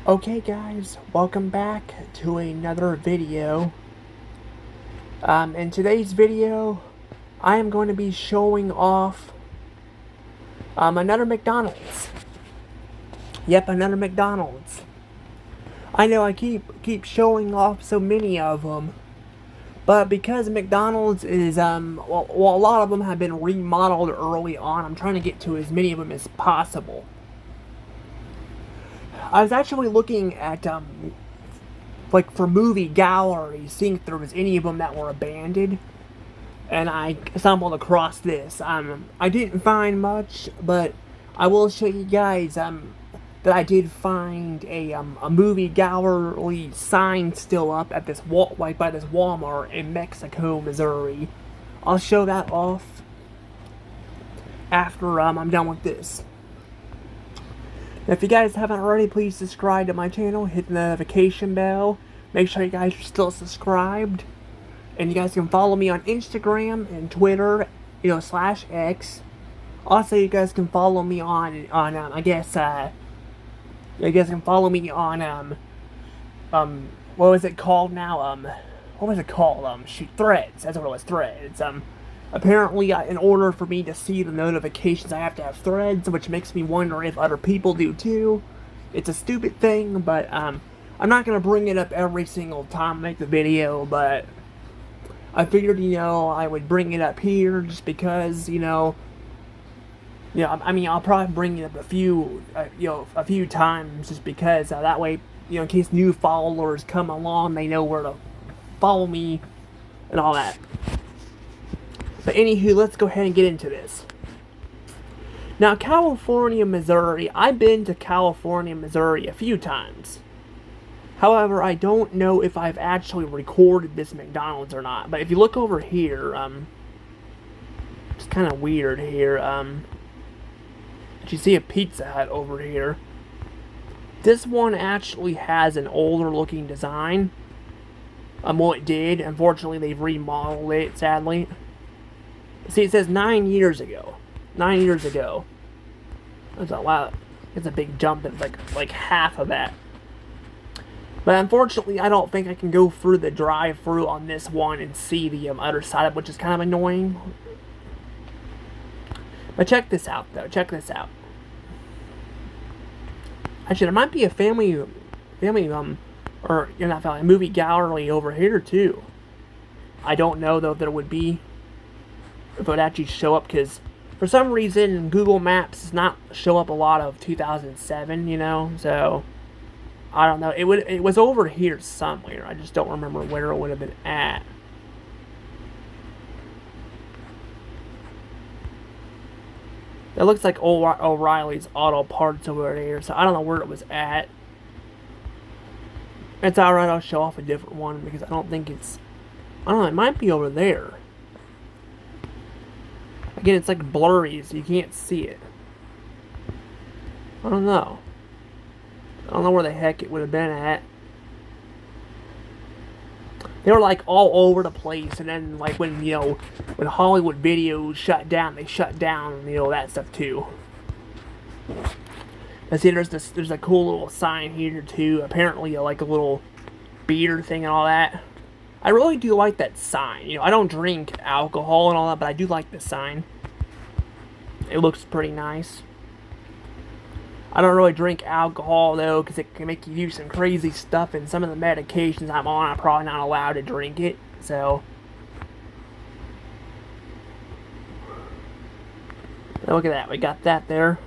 Okay guys, welcome back to another video. In today's video, I am going to be showing off another McDonald's. Yep, another McDonald's. I know I keep showing off so many of them, but because McDonald's is well, a lot of them have been remodeled early on, I'm trying to get to as many of them as possible. I was actually looking at like for movie galleries, seeing if there was any of them that were abandoned, and I stumbled across this. I didn't find much, but I will show you guys that I did find a movie gallery sign still up at this like by this Walmart in Mexico, Missouri. I'll show that off after I'm done with this. If you guys haven't already, please subscribe to my channel, hit the notification bell, make sure you guys are still subscribed, and you guys can follow me on Instagram and Twitter, /X. Also, you guys can follow me on you guys can follow me on, what was it called now, what was it called, Threads, that's what it was, Threads. Apparently, in order for me to see the notifications, I have to have Threads, which makes me wonder if other people do too. It's a stupid thing, but I'm not going to bring it up every single time I make the video, but I figured, I would bring it up here just because, I mean, I'll probably bring it up a few times just because that way, in case new followers come along, they know where to follow me and all that. But anywho, let's go ahead and get into this. Now, California, Missouri, I've been to California, Missouri a few times. However, I don't know if I've actually recorded this McDonald's or not. But if you look over here, it's kind of weird here. You see a Pizza Hut over here. This one actually has an older looking design. Well, it did. Unfortunately, they've remodeled it, sadly. See, it says 9 years ago. 9 years ago. That's a lot. It's a big jump. It's like half of that. But unfortunately, I don't think I can go through the drive-thru on this one and see the other side of it, which is kind of annoying. But check this out, though. Check this out. Actually, there might be a family, or not family, movie gallery over here too. I don't know though if there would be. If it would actually show up, because for some reason Google Maps does not show up a lot of 2007, so I don't know. It was over here somewhere. I just don't remember where it would have been at. It looks like O'Reilly's Auto Parts over there, so I don't know where it was at. It's alright, I'll show off a different one because I don't think it's, I don't know, it might be over there. Again, it's like blurry, so you can't see it. I don't know. I don't know where the heck it would have been at. They were like all over the place, and then like when when Hollywood Videos shut down, they shut down that stuff too. I see there's a cool little sign here too. Apparently, like a little beer thing and all that. I really do like that sign. I don't drink alcohol and all that, but I do like the sign. It looks pretty nice. I don't really drink alcohol, though, because it can make you do some crazy stuff, and some of the medications I'm on, I'm probably not allowed to drink it, so. Look at that, we got that there.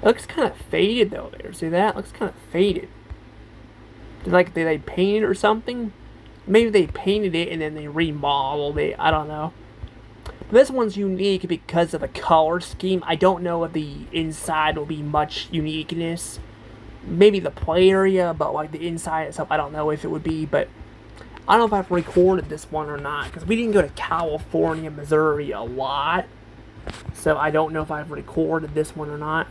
It looks kind of faded, though, there. See that? It looks kind of faded. Like they painted or something? Maybe they painted it and then they remodeled it. I don't know. But this one's unique because of the color scheme. I don't know if the inside will be much uniqueness. Maybe the play area, but like the inside itself, I don't know if it would be. But I don't know if I've recorded this one or not, because we didn't go to California, Missouri a lot. So I don't know if I've recorded this one or not.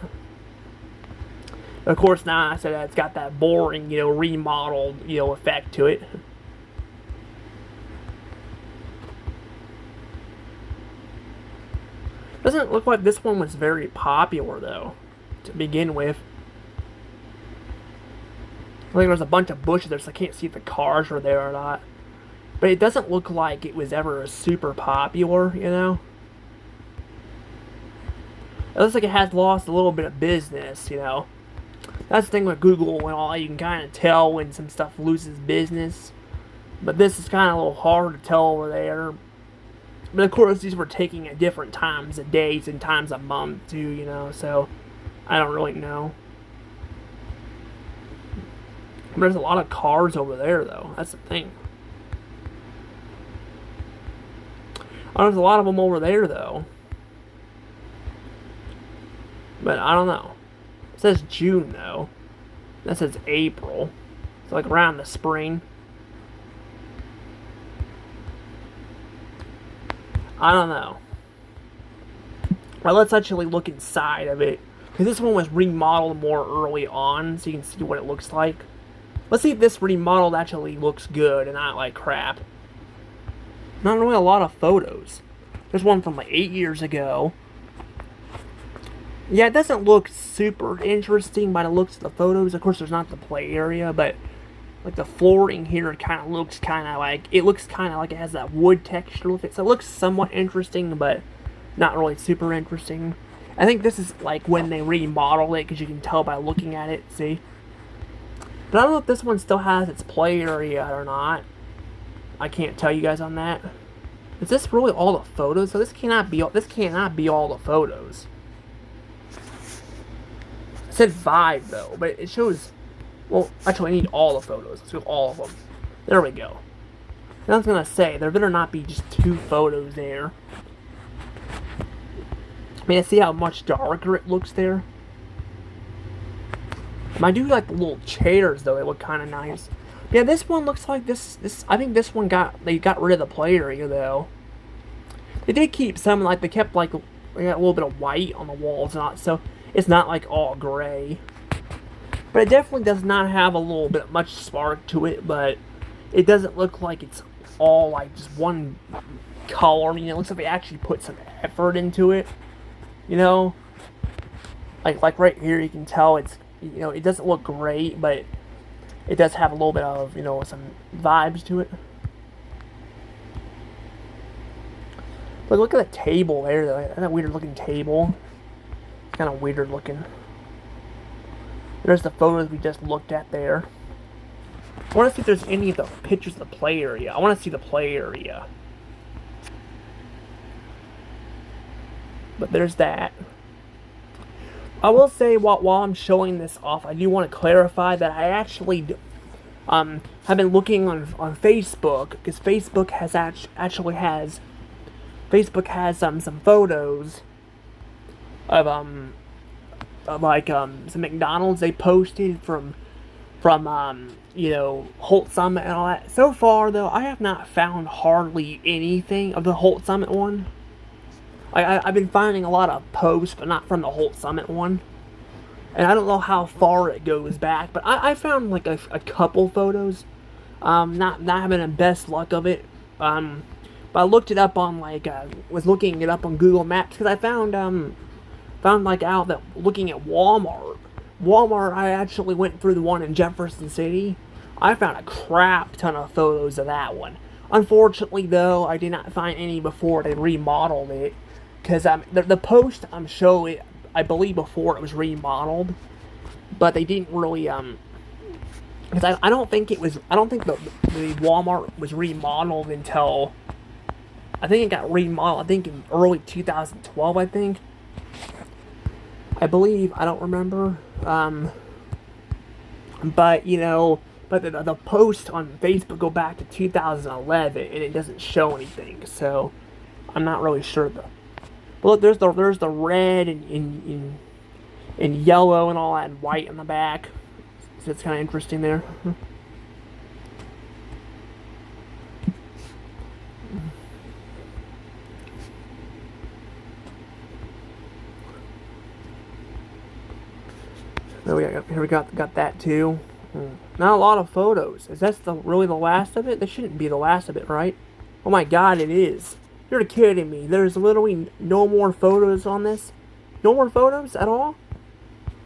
Of course, now I said that it's got that boring, remodeled, effect to it. Doesn't look like this one was very popular, though. to begin with. Like there's a bunch of bushes there, so I can't see if the cars were there or not. But it doesn't look like it was ever super popular, you know? It looks like it has lost a little bit of business, you know? That's the thing with Google and all, you can kind of tell when some stuff loses business. But this is kind of a little hard to tell over there. But of course, these were taking at different times of days and times of month too, you know, so I don't really know. But there's a lot of cars over there, though. That's the thing. Oh, there's a lot of them over there, though. But I don't know. It says June, though. That says April. It's like around the spring. I don't know. Well, let's actually look inside of it. Because this one was remodeled more early on, so you can see what it looks like. Let's see if this remodeled actually looks good and not like crap. Not really a lot of photos. There's one from like 8 years ago. Yeah, it doesn't look super interesting by the looks of the photos. Of course, there's not the play area, but like the flooring here kind of looks kind of like, it looks kind of like it has that wood texture with it. So it looks somewhat interesting, but not really super interesting. I think this is like when they remodeled it, because you can tell by looking at it, see? But I don't know if this one still has its play area or not. I can't tell you guys on that. Is this really all the photos? So this cannot be all the photos. It said 5 though, but it shows. Well, actually, I need all the photos. Let's go all of them. There we go. I was gonna say there better not be just 2 photos there. I mean, see how much darker it looks there. I do like the little chairs though; they look kind of nice. Yeah, this one looks like this. I think this one they got rid of the play area though. They did keep some, like they kept like they got a little bit of white on the walls, so it's not like all gray. But it definitely does not have a little bit much spark to it. But it doesn't look like it's all like just one color. I mean, it looks like they actually put some effort into it. You know, like right here, you can tell it's. You know, it doesn't look great, but it does have a little bit of, you know, some vibes to it. But look at the table there, though. Isn't that weird looking table? Kind of weird looking. There's the photos we just looked at there. I want to see if there's any of the pictures of the play area. I want to see the play area. But there's that. I will say, while I'm showing this off, I do want to clarify that I actually have been looking on Facebook, because Facebook has actually has some photos of some McDonald's they posted from you know, Holt Summit and all that. So far though, I have not found hardly anything of the Holt Summit one. I've been finding a lot of posts, but not from the Holt Summit one. And I don't know how far it goes back, but I found like a couple photos. Not having the best luck of it. But I looked it up on was looking it up on Google Maps, because I found like out that looking at Walmart. I actually went through the one in Jefferson City. I found a crap ton of photos of that one. Unfortunately though, I did not find any before they remodeled it. Because the post I'm showing, I believe before it was remodeled, but they didn't really because I don't think the Walmart was remodeled until, I think it got remodeled, I think in early 2012, I think. I believe, I don't remember, but you know, but the post on Facebook go back to 2011 and it doesn't show anything, so I'm not really sure though. But look, there's the red and yellow and all that, and white on the back. So it's kind of interesting there. Here we got that too. Not a lot of photos. Is that really the last of it? This shouldn't be the last of it, right? Oh my God, it is. You're kidding me. There's literally no more photos on this? No more photos at all?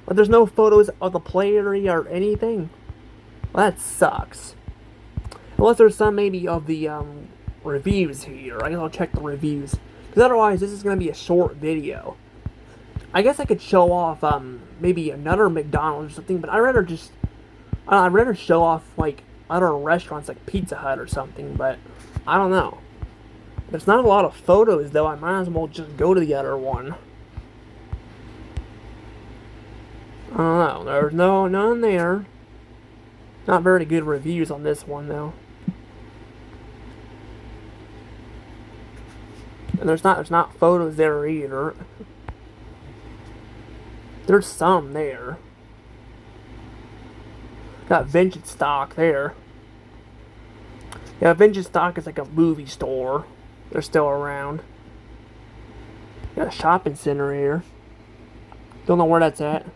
But there's no photos of the play area or anything. Well, that sucks. Unless there's some maybe of the reviews here. I guess I'll check the reviews. Because otherwise, this is going to be a short video. I guess I could show off maybe another McDonald's or something, but I'd rather just... I'd rather show off like other restaurants like Pizza Hut or something, but I don't know. There's not a lot of photos though. I might as well just go to the other one. I don't know. There's none there. Not very good reviews on this one though. And there's not photos there either. There's some there. Got vintage stock there. Yeah, vintage stock is like a movie store. They're still around. Got a shopping center here. Don't know where that's at.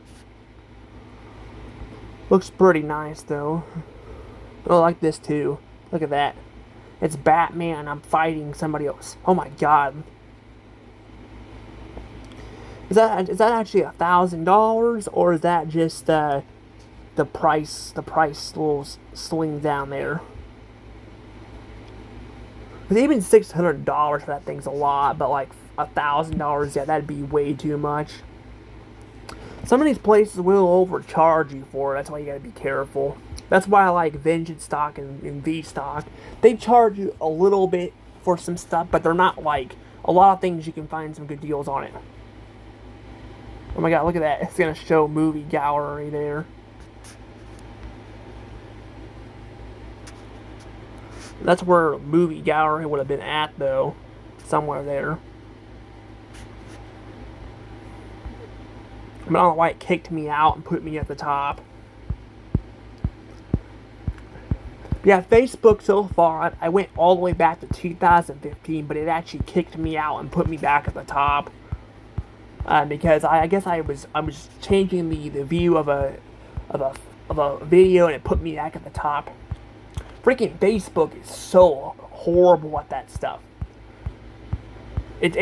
Looks pretty nice though. I like this too. Look at that. It's Batman. I'm fighting somebody else. Oh my god. Is that actually $1,000 or is that just the price little sling down there? Because even $600 for that thing's a lot, but like $1,000, yeah, that'd be way too much. Some of these places will overcharge you for it. That's why you gotta be careful. That's why I like vintage stock and V stock. They charge you a little bit for some stuff, but they're not like a lot of things. You can find some good deals on it. Oh my god, look at that. It's gonna show movie gallery there. That's where movie gallery would have been at though. Somewhere there. I don't know why it kicked me out and put me at the top. Yeah, Facebook so far, I went all the way back to 2015, but it actually kicked me out and put me back at the top. Because I guess I was changing the view of a video and it put me back at the top. Freaking Facebook is so horrible at that stuff. It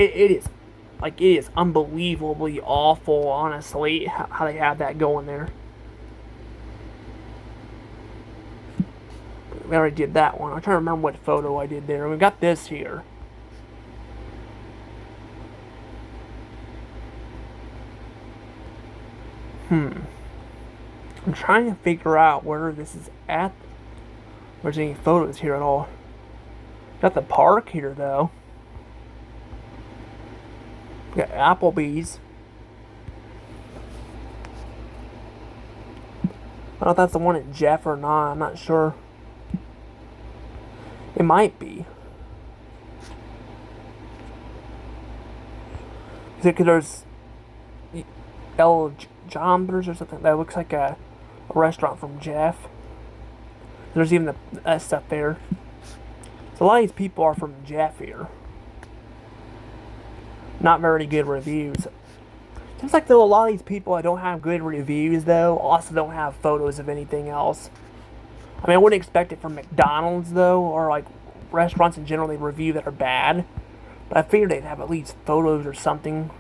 is unbelievably awful, honestly, how they have that going there. We already did that one. I'm trying to remember what photo I did there. We got this here. I'm trying to figure out where this is at. There's any photos here at all. Got the park here though. Got Applebee's. I don't know if that's the one at Jeff or not. I'm not sure. It might be. Because there's El Jombers or something. That looks like a restaurant from Jeff. There's even the stuff there. So a lot of these people are from Jeff here. Not very good reviews. Seems like though a lot of these people that don't have good reviews though also don't have photos of anything else. I mean, I wouldn't expect it from McDonald's though, or like restaurants in general they review that are bad. But I figured they'd have at least photos or something.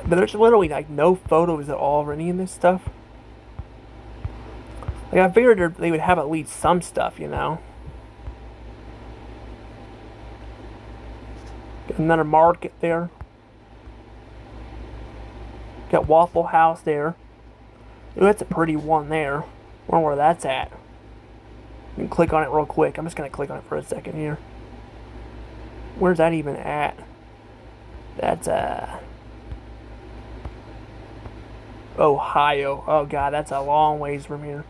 But there's literally like no photos at all of any of this stuff. Like I figured they would have at least some stuff, you know. Got another market there. Got Waffle House there. Ooh, that's a pretty one there. I wonder where that's at. You can click on it real quick. I'm just gonna click on it for a second here. Where's that even at? That's Ohio. Oh god, that's a long ways from here.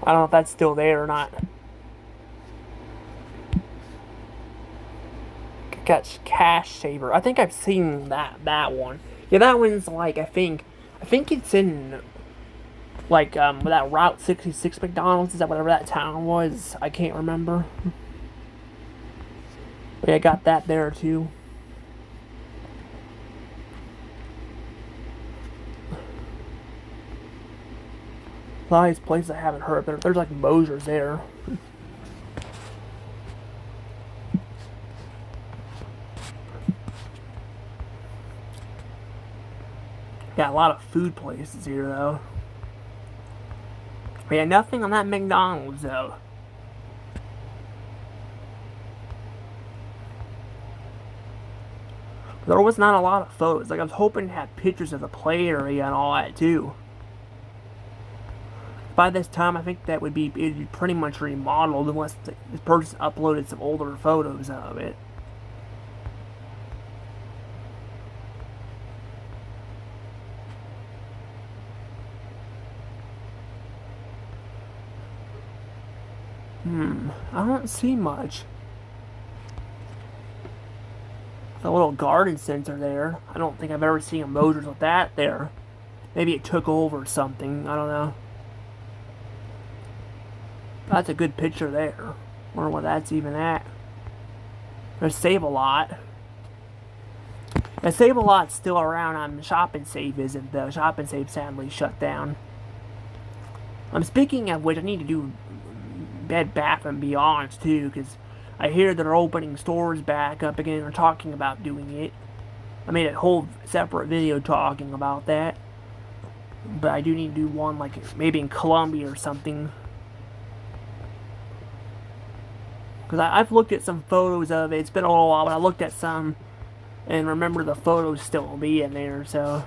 I don't know if that's still there or not. Got Cash Saver. I think I've seen that one. Yeah, that one's like I think it's in like that Route 66 McDonald's. Is that whatever that town was? I can't remember. But yeah, I got that there too. A lot of these places I haven't heard, but there's like Mosers there. Got a lot of food places here, though. But yeah, nothing on that McDonald's, though. There was not a lot of photos. Like, I was hoping to have pictures of the play area and all that, too. By this time, I think that it'd be pretty much remodeled unless this person uploaded some older photos of it. I don't see much. A little garden center there. I don't think I've ever seen a Mosers with that there. Maybe it took over or something. I don't know. That's a good picture there. Wonder what that's even at. There's Save-A-Lot. And Save-A-Lot's still around. Shop and Save isn't, though. Shop and Save sadly shut down. Speaking of which, I need to do Bed Bath & Beyond too, because I hear they're opening stores back up again, or talking about doing it. I made a whole separate video talking about that. But I do need to do one, like, maybe in Columbia or something. Because I've looked at some photos of it. It's been a little while, but I looked at some and remember the photos still being there, so...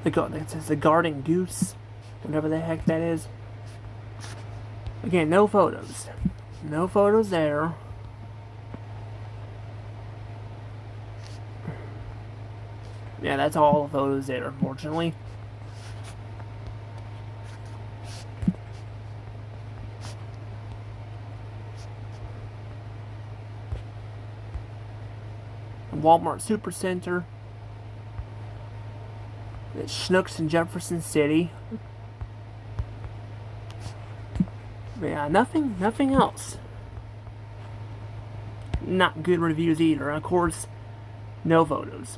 It says the Garden Goose, whatever the heck that is. Again, no photos. No photos there. Yeah, that's all the photos there, unfortunately. Walmart Supercenter. It's Schnucks in Jefferson City. But yeah, nothing else. Not good reviews either. And of course, no photos.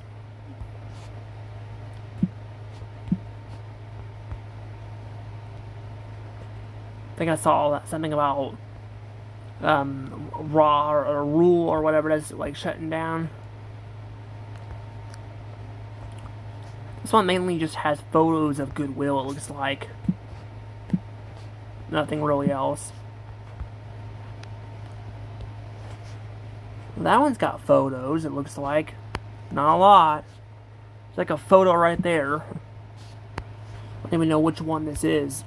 I think I saw something about Raw or Rule or whatever it is, like shutting down. This one mainly just has photos of Goodwill, it looks like. Nothing really else. That one's got photos, it looks like. Not a lot. It's like a photo right there. I don't even know which one this is.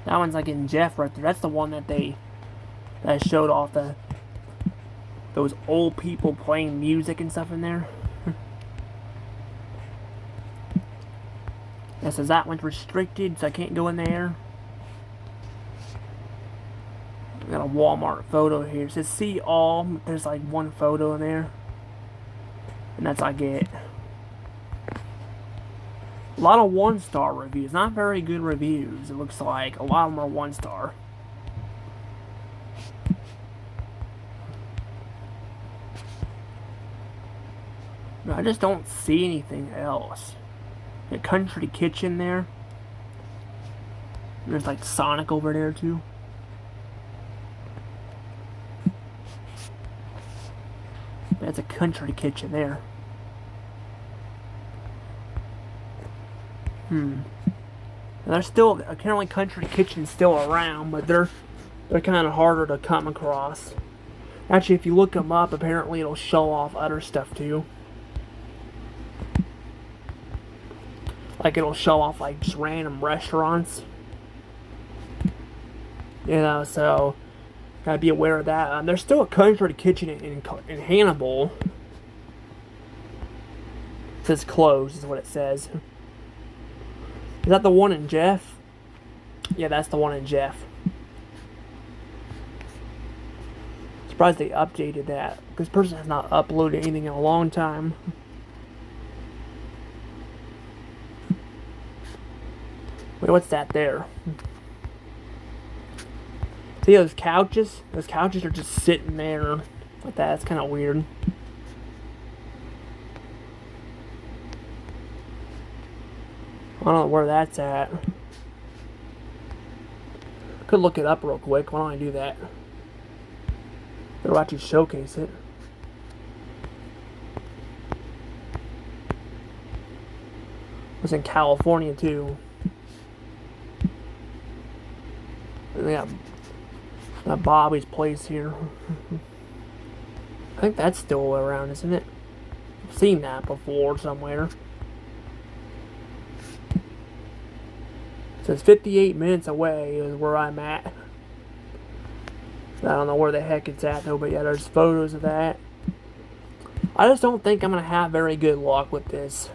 That one's like in Jeff right there. That's the one that showed off those old people playing music and stuff in there. It says that one's restricted, so I can't go in there. Got a Walmart photo here. It says see all. There's like one photo in there. And that's I get. A lot of 1-star reviews. Not very good reviews, it looks like. A lot of them are 1-star. I just don't see anything else. A Country Kitchen there. There's like Sonic over there too. That's a Country Kitchen there. There's still, apparently Country Kitchen's still around, but they're kind of harder to come across. Actually, if you look them up, apparently it'll show off other stuff too. Like it'll show off like just random restaurants. You know, so gotta be aware of that. There's still a Country Kitchen in Hannibal. It says closed, is what it says. Is that the one in Jeff? Yeah, that's the one in Jeff. Surprised they updated that. This person has not uploaded anything in a long time. Wait, what's that there? See those couches? Those couches are just sitting there like that. It's kind of weird. I don't know where that's at. Could look it up real quick. Why don't I do that? They'll actually showcase it. It was in California too. And they got Bobby's place here. I think that's still around, isn't it? I've seen that before somewhere. It says 58 minutes away is where I'm at. I don't know where the heck it's at though, but yeah, there's photos of that. I just don't think I'm going to have very good luck with this.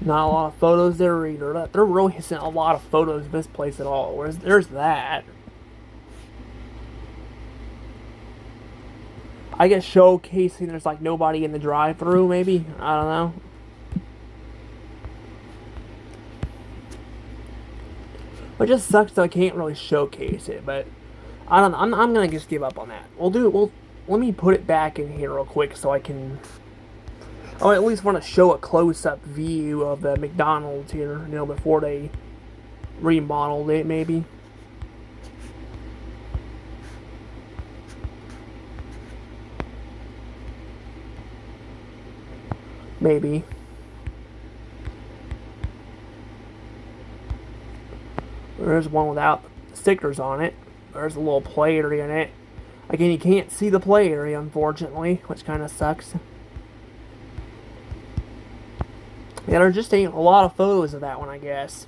Not a lot of photos there either. They're really isn't a lot of photos of this place at all. Whereas there's that. I guess showcasing there's like nobody in the drive-thru maybe. I don't know. It just sucks that I can't really showcase it, but I don't know. I'm gonna just give up on that. Let me put it back in here real quick so I can. I at least want to show a close-up view of the McDonald's here, you know, before they remodeled it, maybe. Maybe. There's one without stickers on it. There's a little play area in it. Again, you can't see the play area, unfortunately, which kind of sucks. Yeah, there just ain't a lot of photos of that one, I guess.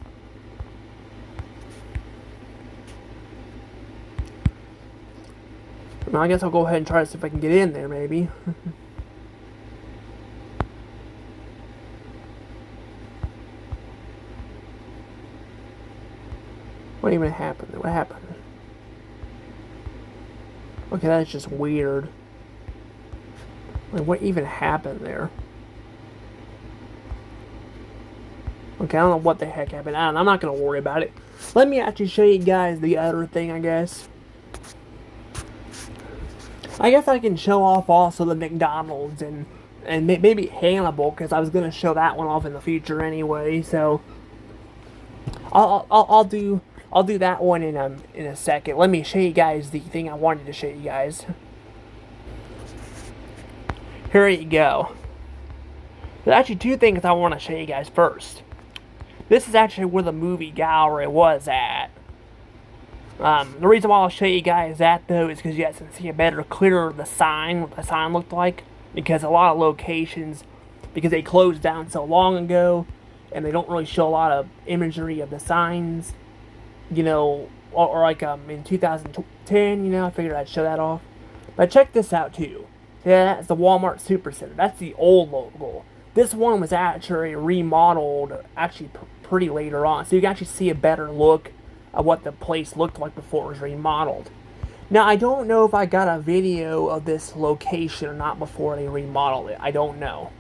Well, I guess I'll go ahead and try to see if I can get in there, maybe. What even happened? What happened? Okay, that's just weird. Like, what even happened there? Okay, I don't know what the heck happened. I'm not going to worry about it. Let me actually show you guys the other thing, I guess. I guess I can show off also the McDonald's and maybe Hannibal, because I was going to show that one off in the future anyway. So I'll do that one in a second. Let me show you guys the thing I wanted to show you guys. Here you go. There's actually two things I want to show you guys first. This is actually where the movie gallery was at. The reason why I'll show you guys that, though, is because you guys can see a better, clearer the sign, what the sign looked like. Because a lot of locations, because they closed down so long ago, and they don't really show a lot of imagery of the signs, you know, or like in 2010, you know, I figured I'd show that off. But check this out, too. Yeah, that's the Walmart Supercenter. That's the old logo. This one was actually remodeled, actually pretty later on. So you can actually see a better look of what the place looked like before it was remodeled. Now, I don't know if I got a video of this location or not before they remodeled it. I don't know.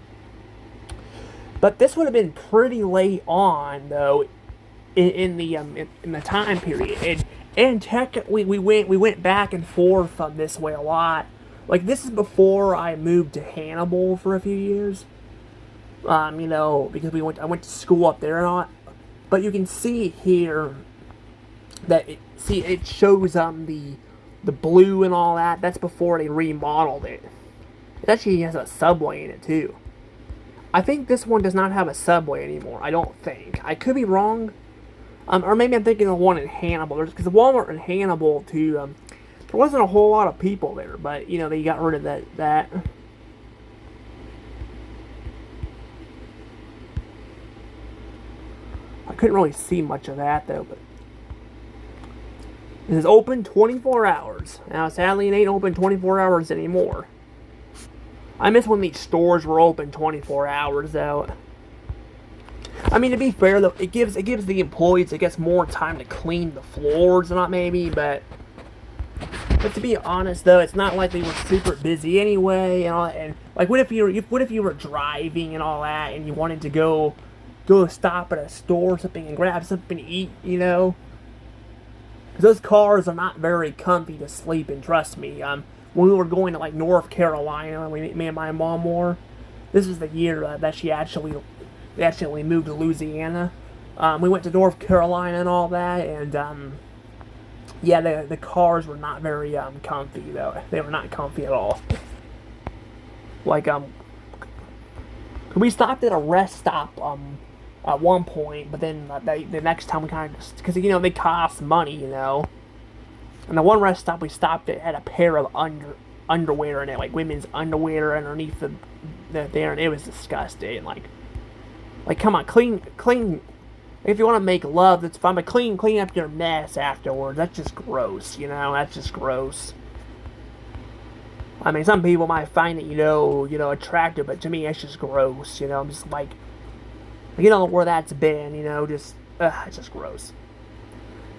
But this would have been pretty late on, though, in the time period. And technically, we went back and forth on this way a lot. Like, this is before I moved to Hannibal for a few years. You know, because I went to school up there and all. But you can see here that it shows the blue and all that. That's before they remodeled it. It actually has a subway in it too. I think this one does not have a subway anymore. I don't think. I could be wrong. Or maybe I'm thinking of the one in Hannibal. Because the Walmart in Hannibal too. There wasn't a whole lot of people there, but you know they got rid of that. I couldn't really see much of that though, but it is open 24 hours. Now, sadly, it ain't open 24 hours anymore. I miss when these stores were open 24 hours, though. I mean, to be fair, though, it gives the employees, I guess, more time to clean the floors, not maybe, but But to be honest, though, it's not like they were super busy anyway, and like, what if you were driving and all that, and you wanted to go stop at a store or something and grab something to eat, you know? Because those cars are not very comfy to sleep in. Trust me. When we were going to like North Carolina, me and my mom were. This is the year that they actually moved to Louisiana. We went to North Carolina and all that, and yeah, the cars were not very comfy though. They were not comfy at all. Like we stopped at a rest stop at one point, but then the next time we kind of just, because they cost money, And the one rest stop we stopped at had a pair of underwear in it, like women's underwear underneath the there, and it was disgusting. Like come on, clean. If you want to make love, that's fine, but clean up your mess afterwards. That's just gross, That's just gross. I mean, some people might find it, attractive, but to me, it's just gross. I'm just like, you don't know where that's been, it's just gross.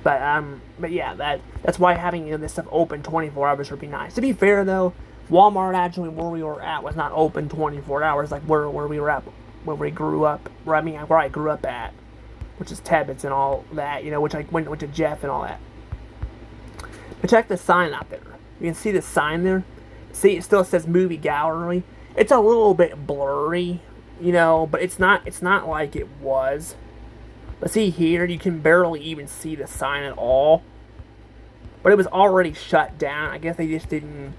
But yeah, that's why having this stuff open 24 hours would be nice. To be fair though, Walmart actually where we were at was not open 24 hours like where we were at, where we grew up, where I grew up at, which is Tebbets and all that, which I went to Jeff and all that. But check the sign out there. You can see the sign there. See, it still says movie gallery. It's a little bit blurry, but it's not like it was. But see here, you can barely even see the sign at all. But it was already shut down. I guess they just didn't,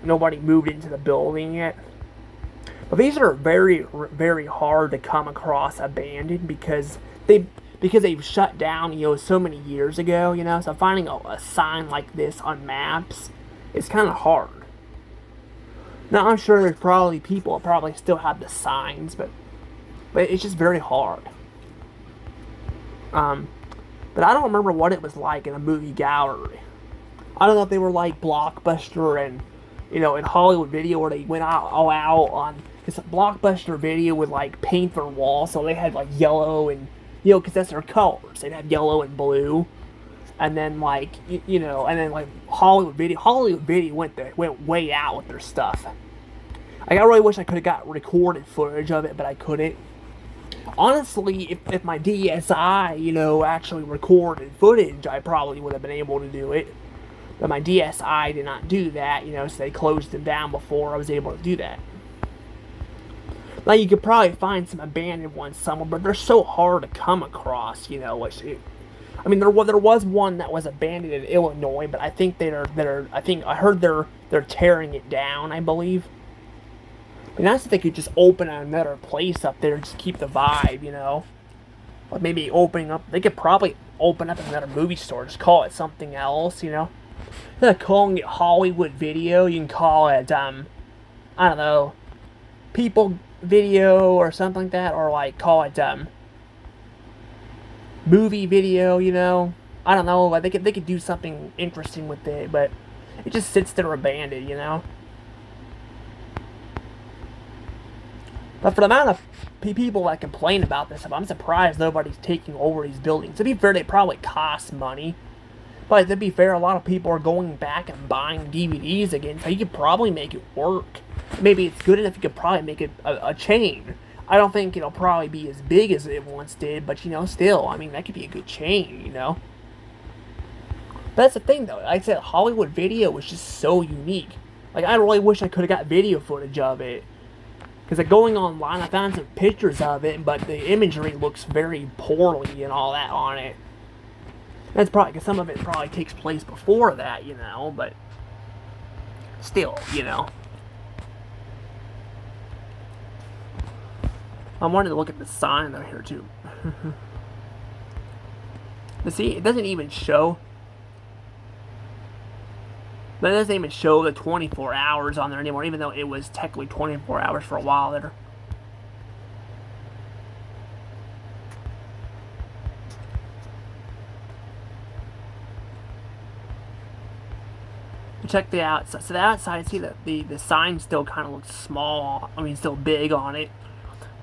nobody moved into the building yet. But these are very, very hard to come across abandoned because they've shut down, so many years ago, So finding a sign like this on maps is kind of hard. Now, I'm sure there's probably people that probably still have the signs, but it's just very hard. But I don't remember what it was like in a movie gallery. I don't know if they were like Blockbuster and, in Hollywood Video where they went all out on, because Blockbuster Video would like paint their walls, so they had like yellow and, because that's their colors. They'd have yellow and blue. And then like, and then like Hollywood Video went way out with their stuff. Like, I really wish I could have got recorded footage of it, but I couldn't. Honestly, if my DSi, actually recorded footage, I probably would have been able to do it. But my DSi did not do that, so they closed them down before I was able to do that. Now, you could probably find some abandoned ones somewhere, but they're so hard to come across, there was one that was abandoned in Illinois, but I think I heard they're tearing it down, I believe. I mean, that's if they could just open another place up there and just keep the vibe, Or maybe they could probably open up another movie store, just call it something else, Instead of calling it Hollywood Video, you can call it, I don't know, People Video or something like that, or like call it, Movie Video, I don't know, like they could do something interesting with it, but it just sits there abandoned, But for the amount of people that complain about this stuff, I'm surprised nobody's taking over these buildings. To be fair, they probably cost money. But to be fair, a lot of people are going back and buying DVDs again, so you could probably make it work. Maybe it's good enough you could probably make it a chain. I don't think it'll probably be as big as it once did, but still, that could be a good chain, But that's the thing, though. Like I said, Hollywood Video was just so unique. Like, I really wish I could have got video footage of it. Because going online, I found some pictures of it, but the imagery looks very poorly and all that on it. That's probably because some of it probably takes place before that, but still, I wanted to look at the sign out here, too. But see, it doesn't even show. But it doesn't even show the 24 hours on there anymore, even though it was technically 24 hours for a while there. Check the outside. So the outside, see the sign still kind of looks small. Still big on it.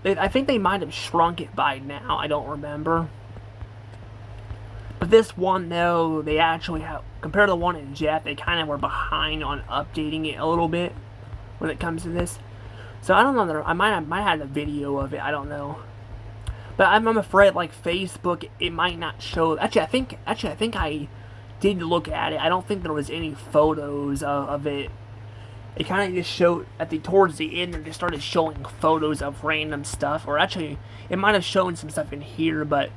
I think they might have shrunk it by now. I don't remember. But this one, though, they actually have, compared to the one in Jeff, they kind of were behind on updating it a little bit when it comes to this. So I don't know, I might have a video of it, I don't know. But I'm afraid, like, Facebook, it might not show. Actually, I think I did look at it. I don't think there was any photos of it. It kind of just showed towards the end. It just started showing photos of random stuff, or actually, it might have shown some stuff in here, but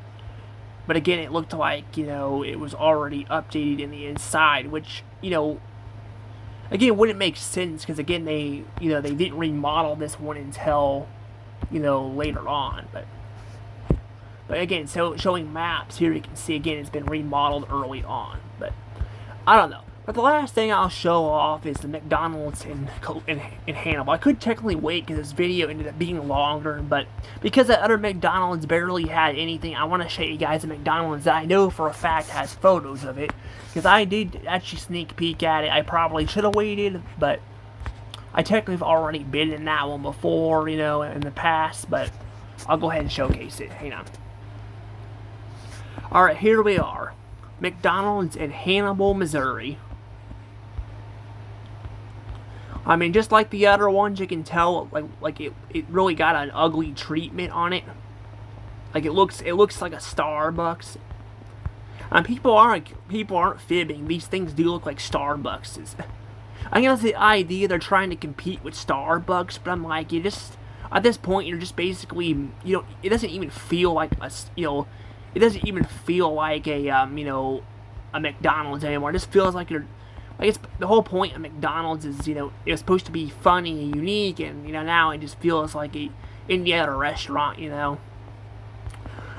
again, it looked like, you know, it was already updated in the inside, which, you know, again, wouldn't make sense because again, they didn't remodel this one until, you know, later on, but again, so showing maps here, you can see again it's been remodeled early on. But I don't know. But the last thing I'll show off is the McDonald's in Hannibal. I could technically wait because this video ended up being longer, but because the other McDonald's barely had anything, I want to show you guys a McDonald's that I know for a fact has photos of it. Because I did actually sneak peek at it. I probably should have waited, but I technically have already been in that one before, you know, in the past. But I'll go ahead and showcase it. Hang on. Alright, here we are. McDonald's in Hannibal, Missouri. I mean, just like the other ones, you can tell, like it really got an ugly treatment on it. Like, it looks like a Starbucks. And people aren't fibbing. These things do look like Starbucks. I guess the idea they're trying to compete with Starbucks, but I'm like, at this point, you're just basically, you know, it doesn't even feel like a, you know, it doesn't even feel like a, you know, a McDonald's anymore. It just feels like you're, like, it's, the whole point of McDonald's is, you know, it was supposed to be funny and unique, and, you know, now it just feels like a any other restaurant, you know.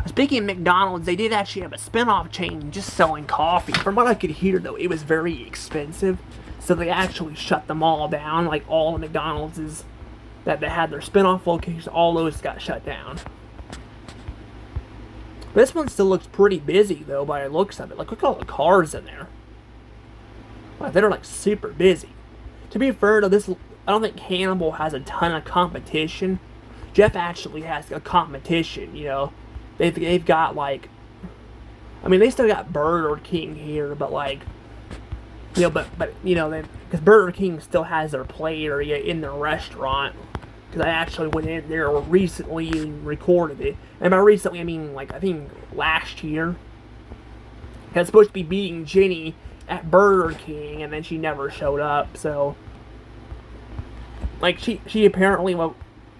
Speaking of McDonald's, they did actually have a spin-off chain just selling coffee. From what I could hear, though, it was very expensive, so they actually shut them all down. Like, all the McDonald's that they had their spin-off locations, all those got shut down. This one still looks pretty busy, though, by the looks of it. Like, look at all the cars in there. Like, they're, like, super busy. To be fair, though, I don't think Hannibal has a ton of competition. Jeff actually has a competition, you know. They've got, like, I mean, they still got Burger King here, but, like, you know, but you know, because Burger King still has their play area in their restaurant. Because I actually went in there recently and recorded it. And by recently, I mean, like, I think last year. I was supposed to be beating Jenny at Burger King, and then she never showed up, so. Like, she apparently, well,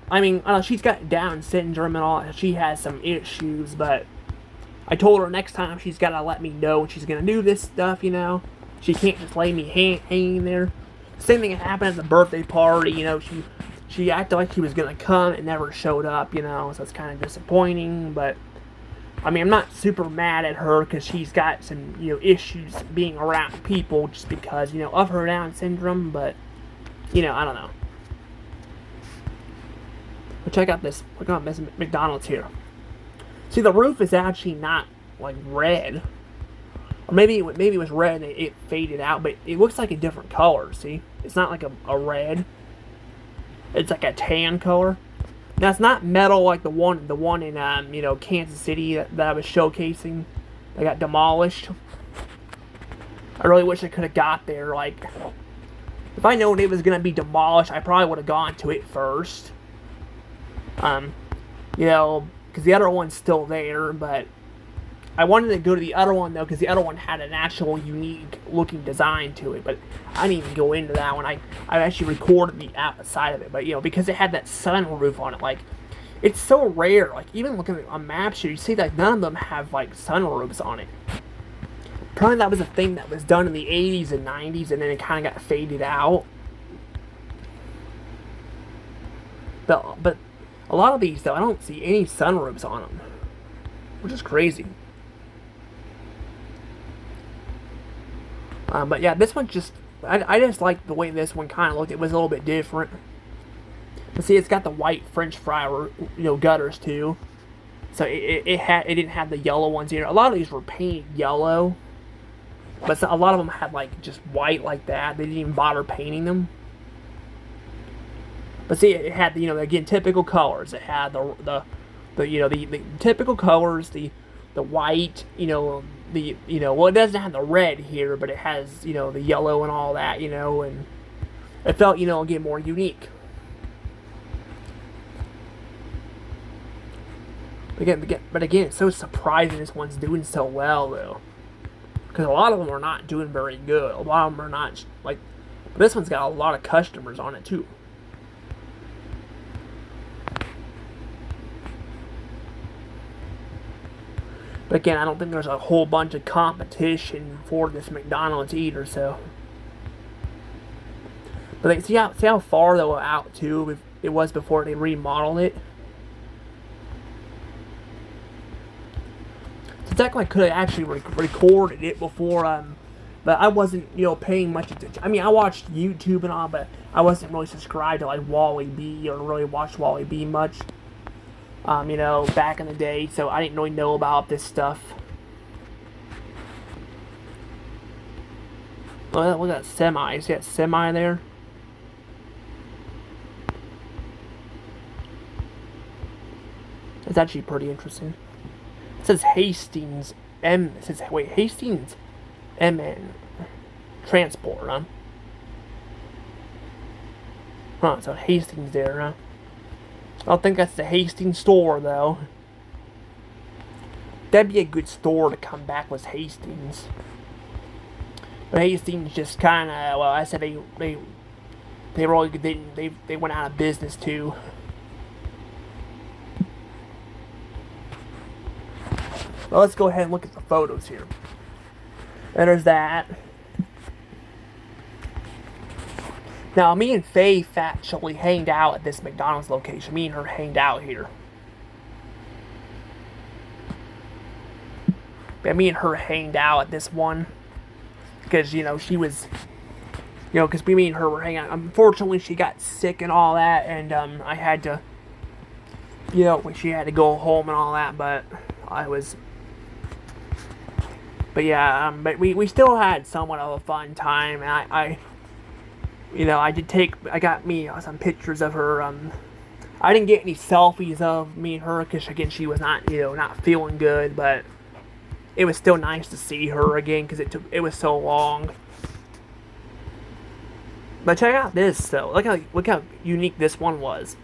I mean, I don't know, she's got Down syndrome and all, she has some issues, but I told her next time she's got to let me know when she's going to do this stuff, you know. She can't just lay me hanging there. Same thing happened at the birthday party, you know, she acted like she was going to come and never showed up, you know, so it's kind of disappointing, but, I mean, I'm not super mad at her because she's got some, you know, issues being around people just because, you know, of her Down syndrome, but, you know, I don't know. But check out this McDonald's here. See, the roof is actually not, like, red. Or maybe it was red and it faded out, but it looks like a different color, see? It's not like a red. It's like a tan color. Now, it's not metal like the one in, you know, Kansas City that I was showcasing. That got demolished. I really wish I could have got there. Like, if I known it was going to be demolished, I probably would have gone to it first. You know, because the other one's still there, but I wanted to go to the other one, though, because the other one had an actual unique looking design to it, but I didn't even go into that one. I actually recorded the outside of it, but, you know, because it had that sunroof on it, like, it's so rare. Like, even looking at on maps here, you see that none of them have, like, sunroofs on it. Probably that was a thing that was done in the 80s and 90s, and then it kind of got faded out. But a lot of these, though, I don't see any sunroofs on them, which is crazy. But yeah, this one just, I just like the way this one kind of looked. It was a little bit different. But see, it's got the white French fry, you know, gutters too. So it didn't have the yellow ones here. A lot of these were painted yellow, but a lot of them had like just white like that. They didn't even bother painting them. But see, it had, you know, again, typical colors. It had the you know, the typical colors, the white, you know, the, you know, well, it doesn't have the red here, but it has, you know, the yellow and all that, you know, and it felt, you know, again, more unique. But again, it's so surprising this one's doing so well, though. Because a lot of them are not doing very good. A lot of them are not, like, but this one's got a lot of customers on it, too. But again, I don't think there's a whole bunch of competition for this McDonald's either, so. But like, see how far they were out, too, it was before they remodeled it. Technically, I could have actually recorded it before, but I wasn't, you know, paying much attention. I mean, I watched YouTube and all, but I wasn't really subscribed to, like, Wally B, or really watched Wally B much, you know, back in the day, so I didn't really know about this stuff. Well, look at that semi. See that semi there? That's actually pretty interesting. It says Hastings M. It says, wait, Hastings MN Transport, huh? Huh, so Hastings there, huh? I don't think that's the Hastings store, though. That'd be a good store to come back with Hastings. But Hastings just kind of, well, I said they really didn't, they went out of business, too. Well, let's go ahead and look at the photos here. And there's that. Now, me and Faith actually hanged out at this McDonald's location. Me and her hanged out here. But me and her hanged out at this one. Because, you know, she was... You know, because me and her were hanging out. Unfortunately, she got sick and all that. And I had to... You know, she had to go home and all that. But I was... But yeah, but we still had somewhat of a fun time, and I you know, I got me some pictures of her. I didn't get any selfies of me and her, because again, she was not, you know, not feeling good, but it was still nice to see her again, because it was so long. But check out this, though. Look how unique this one was.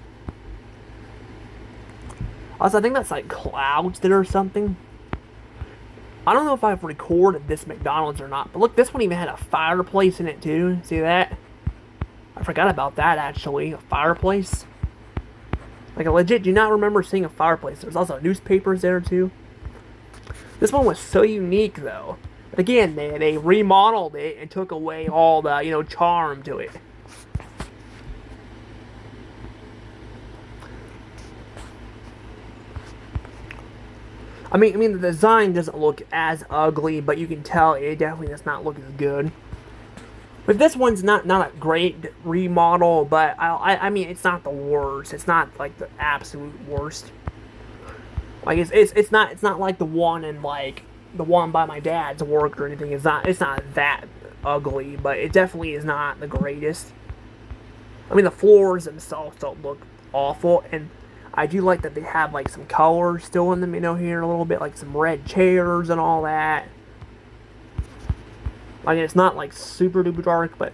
Also, I think that's like clouds there or something. I don't know if I've recorded this McDonald's or not, but look, this one even had a fireplace in it too. See that? I forgot about that, actually. A fireplace. Like, I legit do not remember seeing a fireplace. There's also newspapers there too. This one was so unique, though. But again, they remodeled it and took away all the, you know, charm to it. I mean, the design doesn't look as ugly, but you can tell it definitely does not look as good. But this one's not a great remodel, but I mean, it's not the worst. It's not like the absolute worst. Like it's not like the one in like the one by my dad's work or anything. It's not that ugly, but it definitely is not the greatest. I mean, the floors themselves don't look awful, and I do like that they have, like, some color still in them, you know, here a little bit, like some red chairs and all that. I mean, it's not, like, super duper dark, but,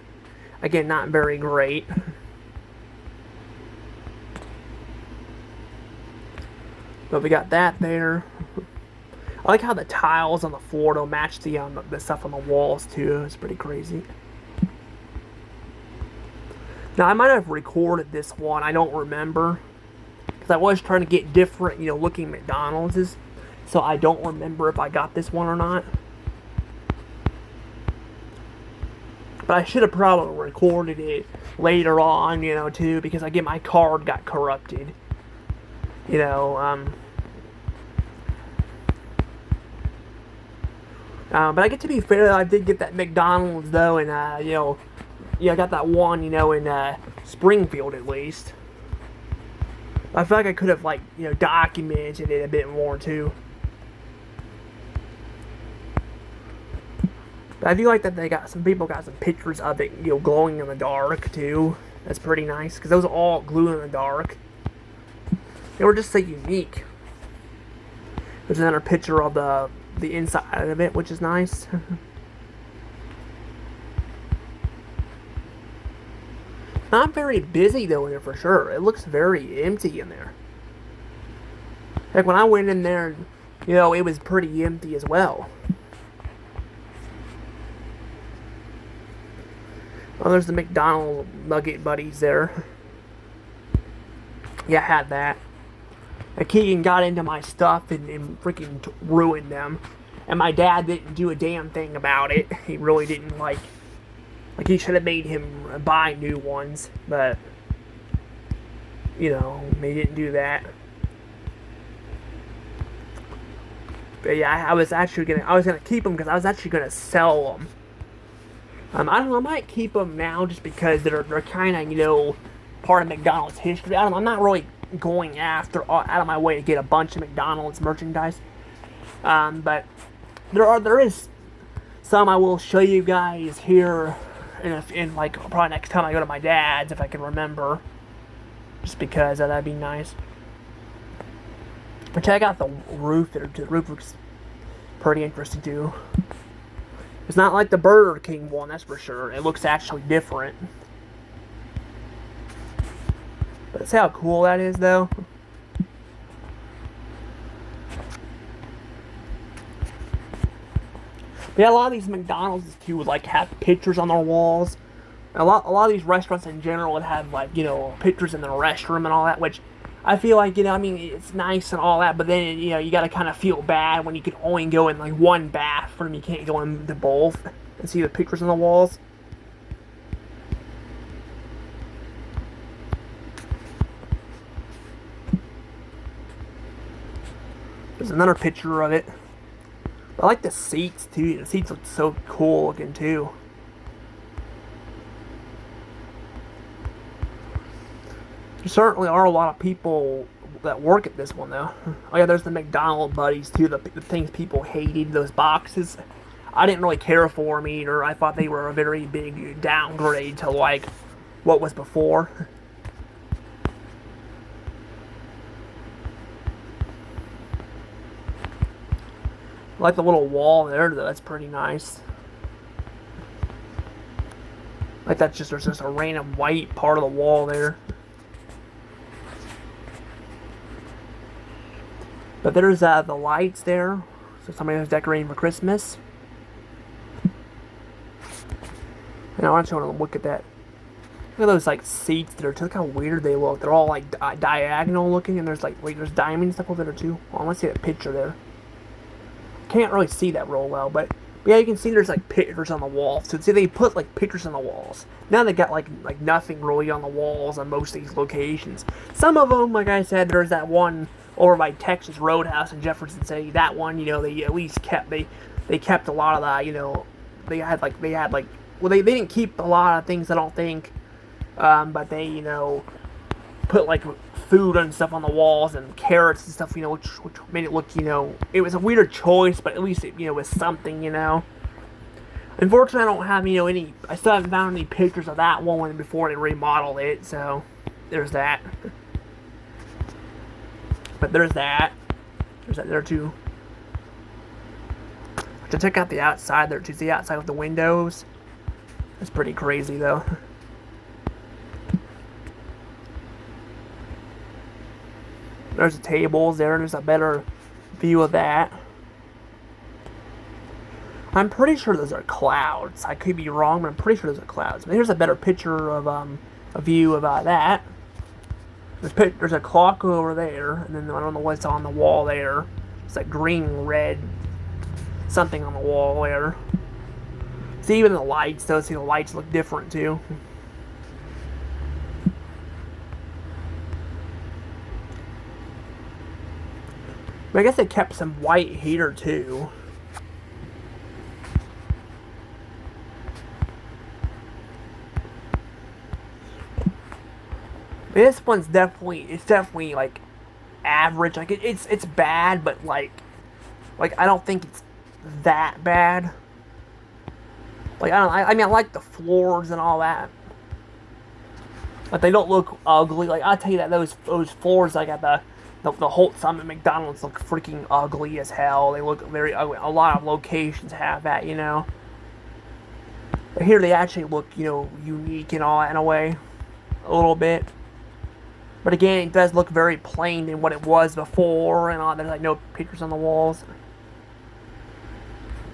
again, not very great. But we got that there. I like how the tiles on the floor don't match the stuff on the walls, too. It's pretty crazy. Now, I might have recorded this one. I don't remember. Because I was trying to get different, you know, looking McDonald's. So I don't remember if I got this one or not. But I should have probably recorded it later on, you know, too. Because, again, my card got corrupted. You know, but I get to be fair, I did get that McDonald's, though. And, you know, I got that one, you know, in Springfield, at least. I feel like I could have, like, you know, documented it a bit more, too. But I do like that some people got some pictures of it, you know, glowing in the dark, too. That's pretty nice, because those are all glue in the dark. They were just so unique. There's another picture of the the inside of it, which is nice. Not very busy though in here for sure. It looks very empty in there. Like when I went in there, you know, it was pretty empty as well. Oh, there's the McDonald nugget buddies there. Yeah, I had that. And Keegan got into my stuff and freaking ruined them. And my dad didn't do a damn thing about it. He really didn't like he should have made him buy new ones. But, you know, he didn't do that. But yeah, I was gonna keep them because I was actually gonna sell them. I don't know, I might keep them now just because they're kind of, you know, part of McDonald's history. I don't know, I'm not really going out of my way to get a bunch of McDonald's merchandise. But there is some I will show you guys here in like probably next time I go to my dad's if I can remember. Just because that'd be nice. But check out the roof there too. The roof looks pretty interesting too. It's not like the Burger King one, that's for sure. It looks actually different. But see how cool that is, though? But yeah, a lot of these McDonald's too would like have pictures on their walls. A lot of these restaurants in general would have like, you know, pictures in the restroom and all that, which I feel like, you know, I mean, it's nice and all that, but then, you know, you gotta kind of feel bad when you can only go in like one bathroom. You can't go into both and see the pictures on the walls. There's another picture of it. I like the seats too. The seats look so cool looking too. There certainly are a lot of people that work at this one though. Oh yeah, there's the McDonald buddies too. The things people hated, those boxes. I didn't really care for them either. I thought they were a very big downgrade to like what was before. I like the little wall there though. That's pretty nice. Like there's just a random white part of the wall there. But there's the lights there. So somebody was decorating for Christmas. And I want you to look at that. Look at those like seats there. Look how weird they look. They're all like diagonal looking, and there's like there's diamond stuff over there too. Well, I want to see that picture there. Can't really see that real well, but yeah, you can see there's like pictures on the walls. So see, they put like pictures on the walls. Now they got like nothing really on the walls on most of these locations. Some of them, like I said, there's that one over by Texas Roadhouse in Jefferson City. That one, you know, they at least kept they kept a lot of that. You know, they had like well, they didn't keep a lot of things, I don't think, but they, you know, put like food and stuff on the walls and carrots and stuff, you know, which made it look, you know, it was a weird choice, but at least it, you know, was something, you know. Unfortunately, I don't have, you know, I still haven't found any pictures of that one before they remodeled it, so there's that. But there's that there too. To check out the outside there too. See the outside with the windows. That's pretty crazy though. There's the tables there, and there's a better view of that. I'm pretty sure those are clouds. I could be wrong, but I'm pretty sure those are clouds. But here's a better picture of a view of that. There's a clock over there, and then I don't know what's on the wall there. It's like green, red, something on the wall there. See, even the lights, though, see the lights look different too. But I guess they kept some white here too. This one's definitely like average. Like it's bad, but like I don't think it's that bad. Like I mean I like the floors and all that, but they don't look ugly. Like I'll tell you that those floors like at the whole Summit McDonald's look freaking ugly as hell. They look very ugly. A lot of locations have that, you know. But here they actually look, you know, unique and all that in a way. A little bit. But again, it does look very plain than what it was before and all. There's like no pictures on the walls.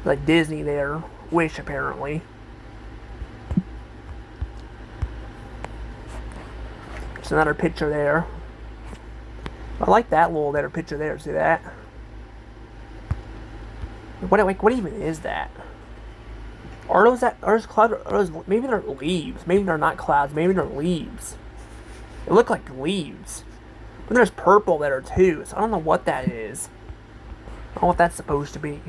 Like Disney there. Wish, apparently. There's another picture there. I like that little better picture there. See that? What even is that? Are those clouds? Maybe they're leaves. Maybe they're not clouds. Maybe they're leaves. They look like leaves. But there's purple there too. So I don't know what that is. I don't know what that's supposed to be.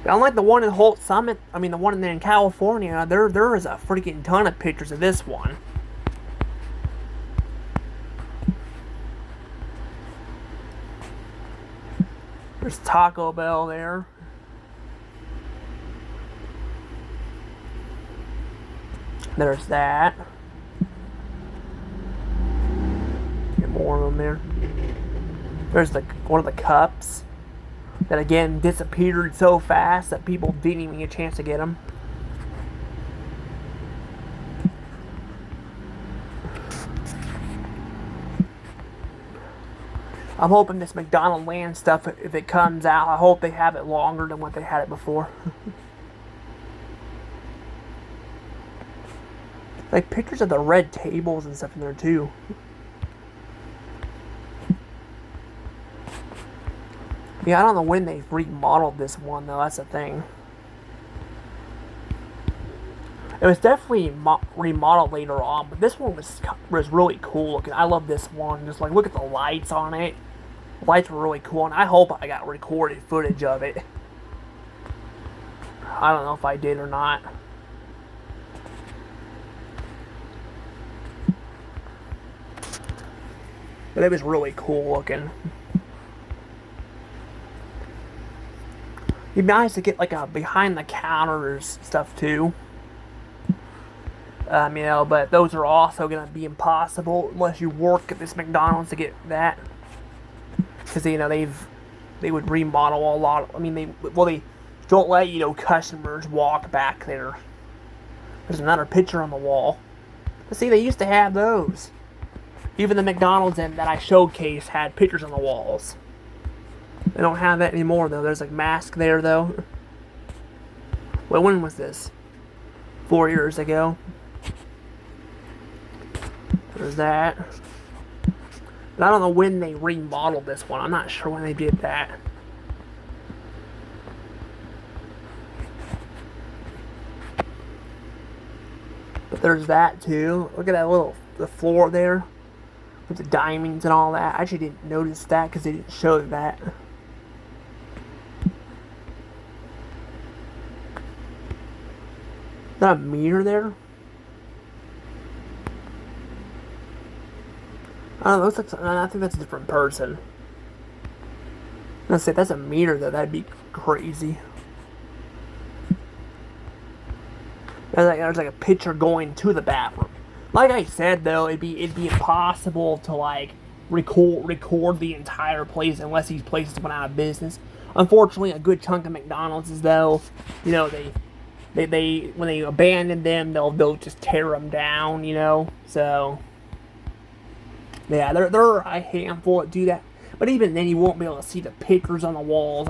But unlike the one in Holt Summit, I mean the one in California, there is a freaking ton of pictures of this one. There's Taco Bell there. There's that. Get more of them there. There's one of the cups that again disappeared so fast that people didn't even get a chance to get them. I'm hoping this McDonald Land stuff, if it comes out, I hope they have it longer than what they had it before. Like pictures of the red tables and stuff in there too. Yeah, I don't know when they remodeled this one though, that's the thing. It was definitely remodeled later on, but this one was really cool looking. I love this one. Just like look at the lights on it. The lights were really cool, and I hope I got recorded footage of it. I don't know if I did or not. But it was really cool looking. It'd be nice to get like a behind the counters stuff too. You know, but those are also going to be impossible unless you work at this McDonald's to get that. Because, you know, they would remodel a lot. I mean, they don't let, you know, customers walk back there. There's another picture on the wall. But see, they used to have those. Even the McDonald's that I showcased had pictures on the walls. They don't have that anymore, though. There's like mask there, though. Well, when was this? 4 years ago. There's that. But I don't know when they remodeled this one. I'm not sure when they did that. But there's that too. Look at that the floor there. With the diamonds and all that. I actually didn't notice that because they didn't show that. Is that a mirror there? I don't know, it looks like, I think that's a different person. Let's say that's a mirror though, that'd be crazy. There's like a picture going to the bathroom. Like I said though, it'd be impossible to like record the entire place unless these places went out of business. Unfortunately, a good chunk of McDonald's is though, you know, they when they abandon them, they'll just tear them down, you know. So yeah, there are a handful that do that, but even then, you won't be able to see the pictures on the walls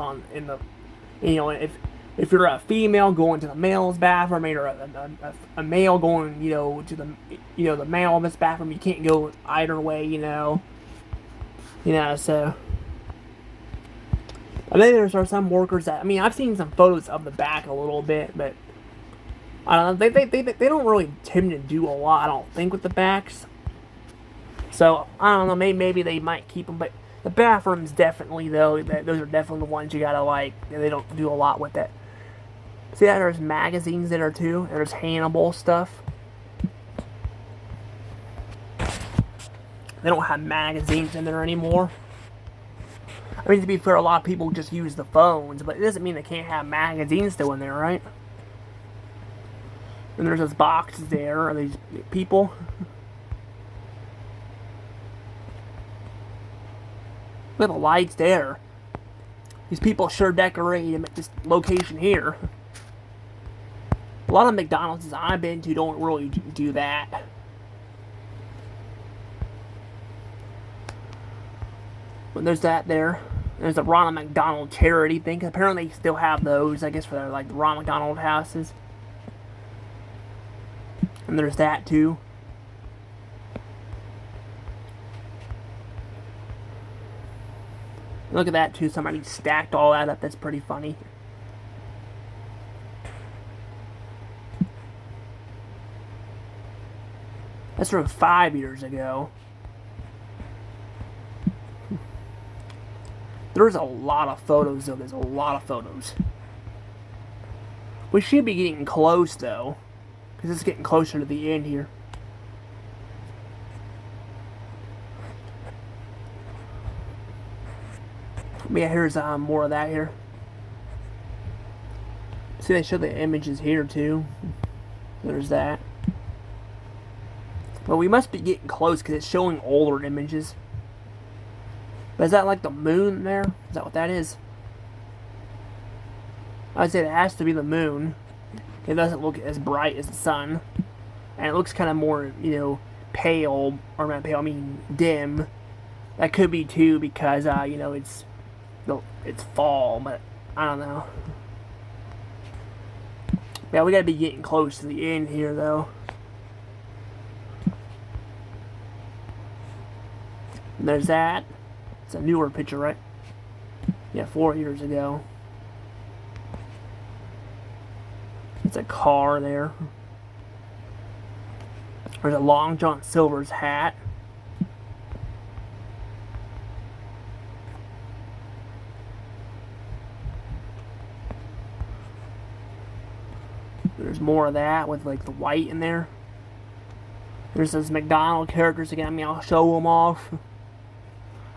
you know, if you're a female going to the male's bathroom, or a male going, you know, to the male's bathroom, you can't go either way, you know. You know, so. I think there are some workers that, I mean, I've seen some photos of the back a little bit, but I don't know, they don't really tend to do a lot, I don't think, with the backs. So, I don't know, maybe they might keep them, but the bathrooms definitely, though, those are definitely the ones you gotta like, they don't do a lot with it. See that there's magazines there too, there's Hannibal stuff. They don't have magazines in there anymore. I mean, to be fair, a lot of people just use the phones, but it doesn't mean they can't have magazines still in there, right? And there's those boxes there, are these people? Look at the lights there. These people sure decorate them at this location here. A lot of McDonald's I've been to don't really do that. But there's that there. There's the Ronald McDonald charity thing. Apparently they still have those, I guess, for their, like, the Ronald McDonald houses. And there's that too. Look at that too. Somebody stacked all that up. That's pretty funny. That's from 5 years ago. There's a lot of photos though. There's a lot of photos. We should be getting close though, because it's getting closer to the end here. Yeah, here's more of that here. See, they show the images here too. There's that. Well, we must be getting close because it's showing older images. But is that like the moon there? Is that what that is? I'd say it has to be the moon. It doesn't look as bright as the sun. And it looks kind of more, you know, pale. Or not pale, I mean dim. That could be too because, you know, it's fall, but I don't know. Yeah, we gotta be getting close to the end here, though. And there's that. It's a newer picture, right? Yeah, 4 years ago. It's a car there. There's a Long John Silver's hat. There's more of that with like the white in there. There's those McDonald characters again. I mean, I'll show them off.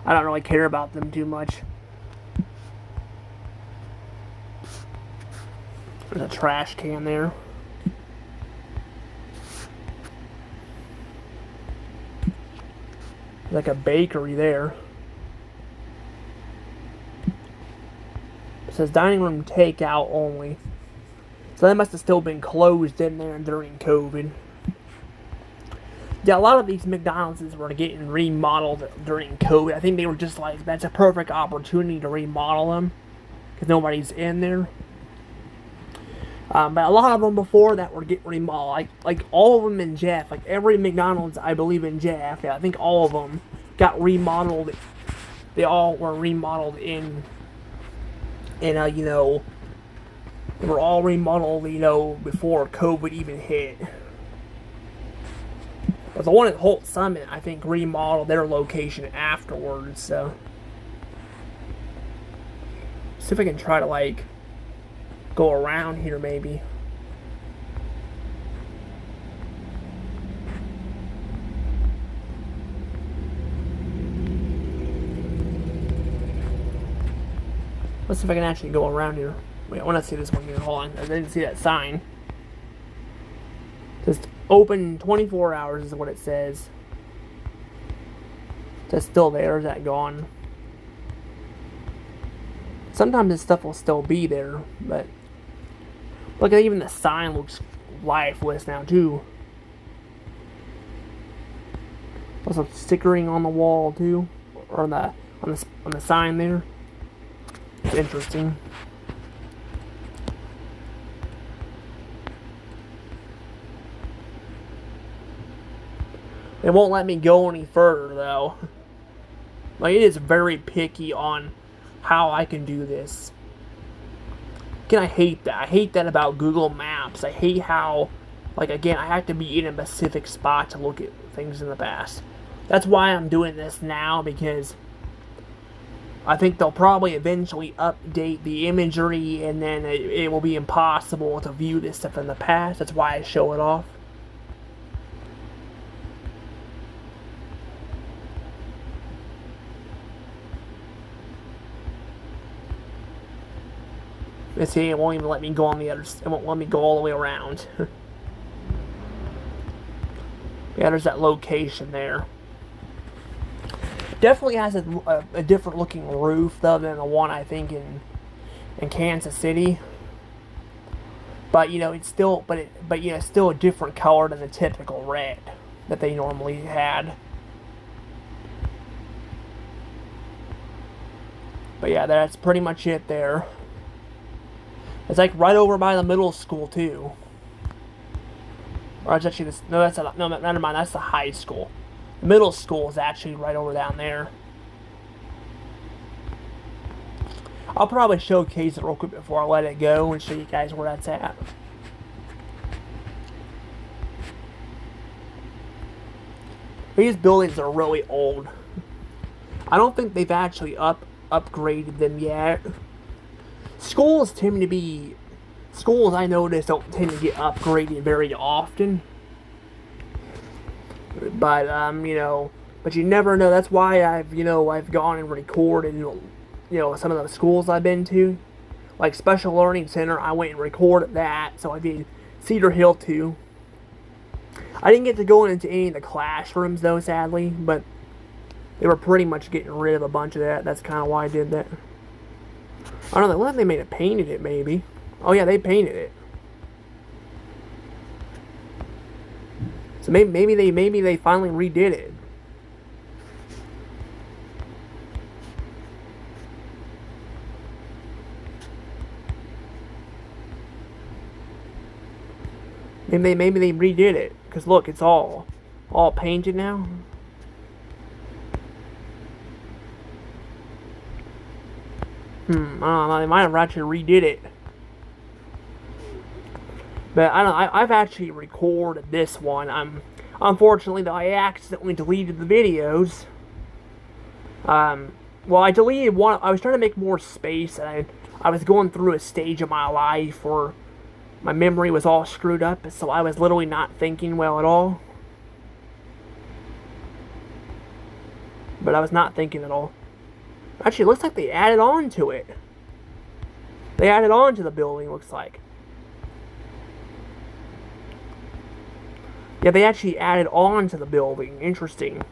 I don't really care about them too much. There's a trash can there. Like a bakery there. It says dining room takeout only. So they must have still been closed in there during COVID. Yeah, a lot of these McDonald's were getting remodeled during COVID. I think they were just like, that's a perfect opportunity to remodel them. Because nobody's in there. But a lot of them before that were getting remodeled. Like all of them in Jeff. Like every McDonald's, I believe, in Jeff. Yeah, I think all of them got remodeled. They all were remodeled in you know, they were all remodeled, you know, before COVID even hit. But the one at Holt Summit, I think, remodeled their location afterwards, so. See if I can try to, like, go around here, maybe. Let's see if I can actually go around here. Wait, I want to see this one here. Hold on. I didn't see that sign. Just open 24 hours is what it says. That's still there. Is that gone? Sometimes this stuff will still be there, but look at even the sign looks lifeless now too. There's some stickering on the wall too, or on the sign there. It's interesting. It won't let me go any further though. Like, it is very picky on how I can do this. Again, I hate that. I hate that about Google Maps. I hate how, like, again, I have to be in a specific spot to look at things in the past. That's why I'm doing this now, because I think they'll probably eventually update the imagery, and then it will be impossible to view this stuff in the past. That's why I show it off. Let's see, it won't even let me go on the other. It won't let me go all the way around. Yeah, there's that location there. Definitely has a different looking roof though than the one I think in Kansas City. But you know, it's still it's still a different color than the typical red that they normally had. But yeah, that's pretty much it there. It's like right over by the middle school too. Or it's actually this. No, that's a, no. Never mind. That's the high school. The middle school is actually right over down there. I'll probably showcase it real quick before I let it go and show you guys where that's at. These buildings are really old. I don't think they've actually upgraded them yet. Schools I notice don't tend to get upgraded very often. But you know, but you never know. That's why I've gone and recorded some of the schools I've been to. Like Special Learning Center, I went and recorded that, so I did Cedar Hill too. I didn't get to go into any of the classrooms though, sadly, but they were pretty much getting rid of a bunch of that. That's kind of why I did that. I don't know, well, they may have painted it, maybe. Oh yeah, they painted it. So maybe they finally redid it. Maybe they redid it, because look, it's all painted now. I don't know, they might have actually redid it. But I don't know, I've actually recorded this one. Unfortunately though, I accidentally deleted the videos. Well, I deleted one. I was trying to make more space, and I was going through a stage of my life where my memory was all screwed up, so I was literally not thinking well at all. But I was not thinking at all. Actually, it looks like they added on to it. They added on to the building, looks like. Yeah, they actually added on to the building. Interesting.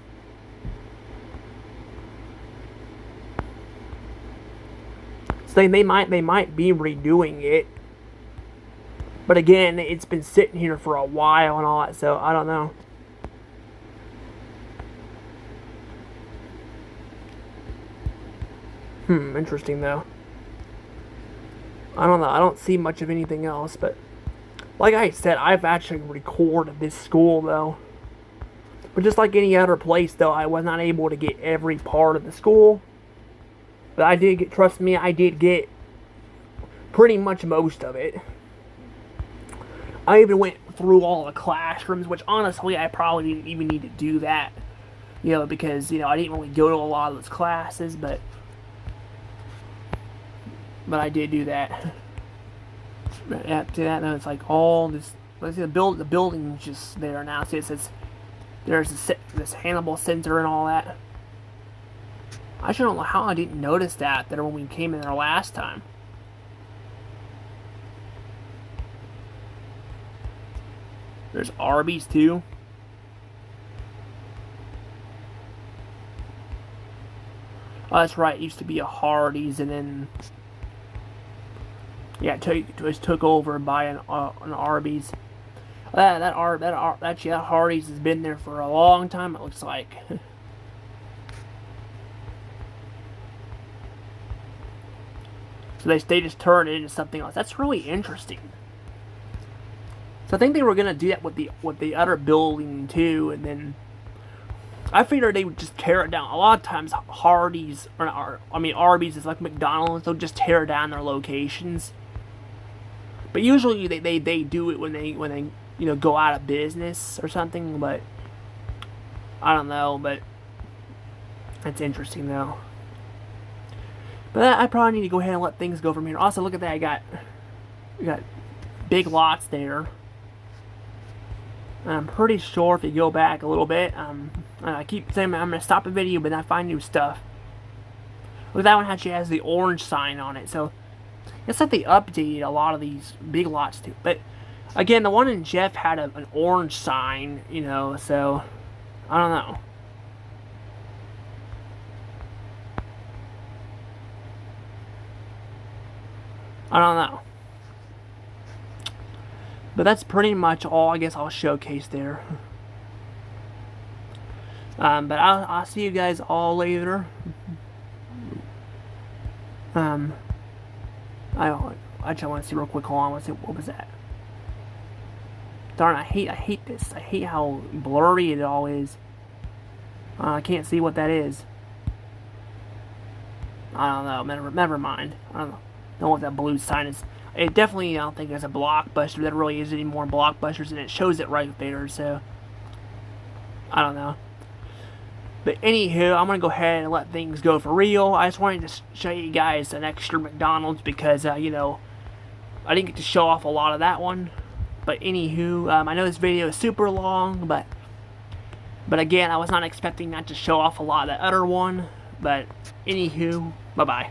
So they might be redoing it. But again, it's been sitting here for a while and all that, so I don't know. Interesting though. I don't know, I don't see much of anything else, but like I said, I've actually recorded this school though. But just like any other place though, I was not able to get every part of the school. But I did get, trust me, I did get pretty much most of it. I even went through all the classrooms, which honestly I probably didn't even need to do that. You know, because, I didn't really go to a lot of those classes, but I did do that. But after that, though, it's like all this. Let's see, the building's just there now. See, it says there's this Hannibal Center and all that. I actually don't know how I didn't notice that when we came in there last time. There's Arby's too. Oh, that's right. It used to be a Hardee's, and then it was took over by an Arby's. That Hardee's has been there for a long time. It looks like. So they just turned it into something else. That's really interesting. So I think they were gonna do that with the other building too, and then I figured they would just tear it down. A lot of times, Arby's is like McDonald's. They'll just tear down their locations. But usually they do it when they go out of business or something. But I don't know. But that's interesting though. But I probably need to go ahead and let things go from here. Also, look at that. We got big lots there. And I'm pretty sure if you go back a little bit, I keep saying I'm going to stop the video, but then I find new stuff. Look, that one actually has the orange sign on it, so it's like they updated a lot of these big lots too. But again, the one in Jeff had an orange sign, so I don't know. I don't know. But that's pretty much all I guess I'll showcase there. But I'll see you guys all later. I just want to see real quick. Hold on. Let's see, what was that? Darn, I hate this. I hate how blurry it all is. I can't see what that is. I don't know. Never mind. I don't know what that blue sign is. It definitely, I don't think it's a Blockbuster. There really isn't any more Blockbusters, and it shows it right there, so I don't know. But anywho, I'm going to go ahead and let things go for real. I just wanted to show you guys an extra McDonald's because, you know, I didn't get to show off a lot of that one. But anywho, I know this video is super long, but again, I was not expecting that to show off a lot of that other one. But anywho, bye-bye.